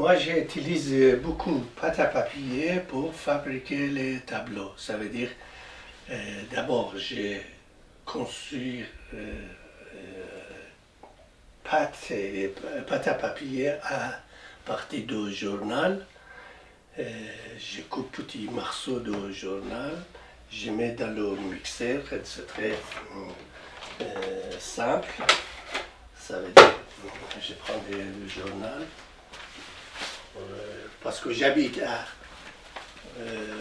Moi, j'utilise beaucoup pâte à papier pour fabriquer les tableaux. Ça veut dire, d'abord, j'ai conçu pâte à papier à partir du journal. Je coupe petit morceau de journal, je mets dans le mixeur, c'est très simple. Ça veut dire, je prends le journal, parce que j'habite à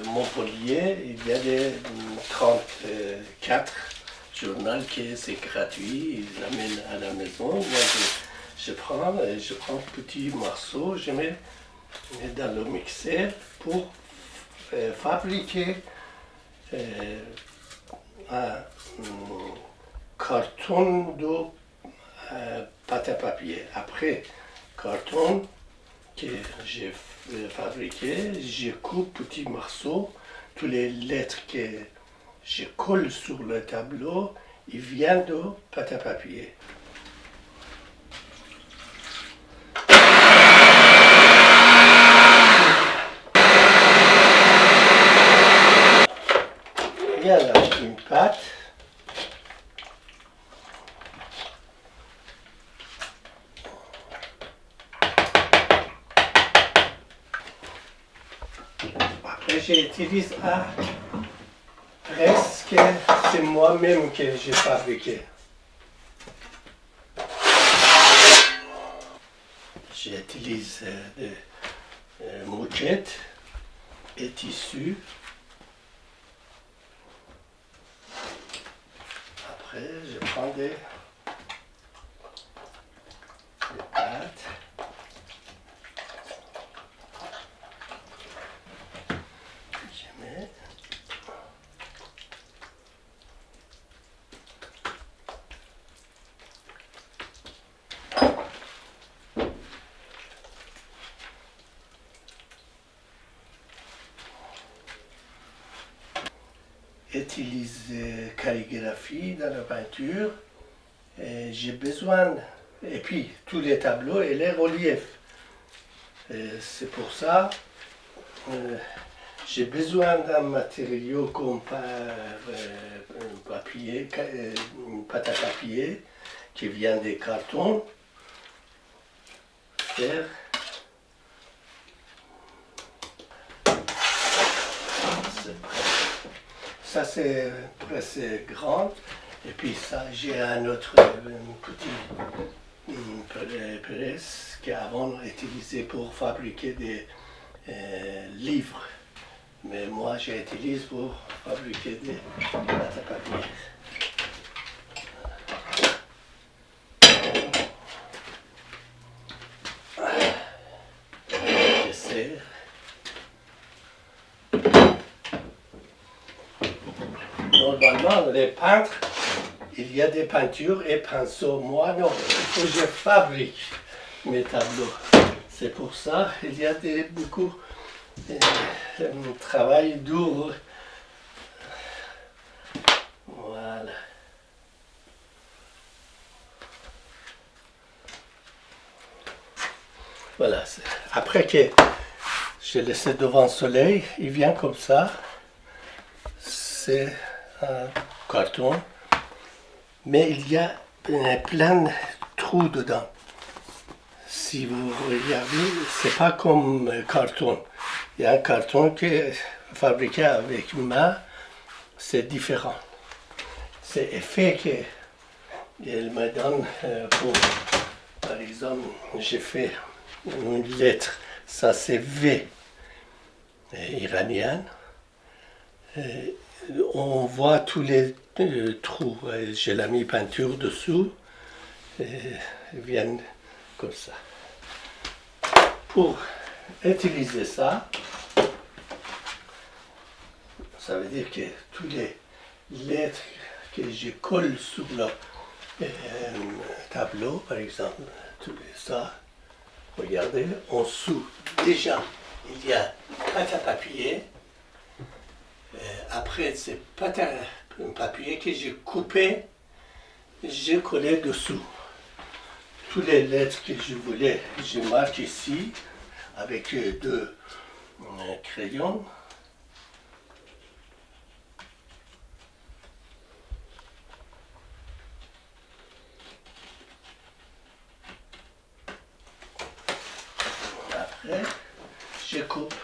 Montpellier, il y a des 34 journaux qui c'est gratuit, ils l'amènent à la maison. Moi, je prends un petit morceau, je mets dans le mixeur pour fabriquer un carton de pâte à papier. Après carton que j'ai fabriqué, je coupe petits morceaux. Toutes les lettres que je colle sur le tableau, ils viennent de pâte à papier. Il y a là une pâte. Après, j'utilise presque, c'est moi-même que j'ai fabriqué. J'utilise des moquettes et tissus. Après, je prends des pâtes. Je mets. Utilise calligraphie dans la peinture. J'ai besoin, et puis tous les tableaux et les reliefs. C'est pour ça j'ai besoin d'un matériau comme papier, pâte à papier qui vient des cartons. Faire. Ça c'est presque grand. Et puis ça, j'ai un autre petit presse qu'avant utilisé pour fabriquer des livres. Mais moi, j'utilise pour fabriquer des pâtes à papier. J'essaie. Normalement, les peintres, il y a des peintures et pinceaux. Moi, non, il faut que je fabrique mes tableaux. C'est pour ça qu'il y a beaucoup de travail dur. Voilà. Voilà. Après que je laisse devant le soleil, il vient comme ça. C'est un carton, mais il y a plein de trous dedans. Si vous regardez, c'est pas comme un carton. Il y a un carton qui est fabriqué avec une main, c'est différent. C'est effet qu'elle me donne pour, par exemple, j'ai fait une lettre, ça c'est V iranien. On voit tous les trous. J'ai la mis peinture dessous. Et ils viennent comme ça. Pour utiliser ça, ça veut dire que toutes les lettres que je colle sur le tableau, par exemple, tout ça, regardez, en dessous, déjà, il y a pâte à papier. Après, c'est pâte à papier que j'ai coupé, j'ai collé dessous. Toutes les lettres que je voulais, je marque ici. avec deux crayons. Après, je coupe.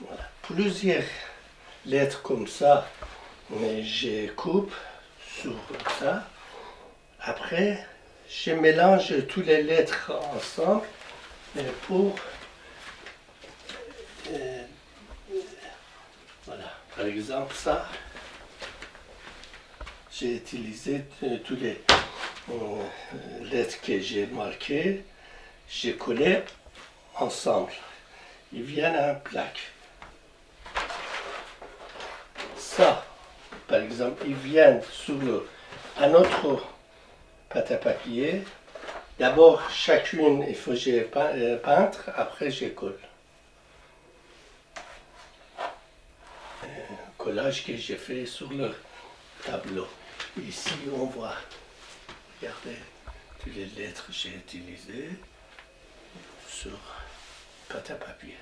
Voilà. Plusieurs lettres comme ça, mais je coupe sur ça. Après, je mélange toutes les lettres ensemble pour voilà. Par exemple, ça, j'ai utilisé toutes les lettres que j'ai marquées, j'ai collé ensemble. Ils viennent en plaque. Ça, par exemple, ils viennent sur un autre pâte à papier. D'abord, chacune, il faut que je peindre, après je colle. Collage que j'ai fait sur le tableau. Ici, on voit, regardez, toutes les lettres que j'ai utilisées sur pâte à papier.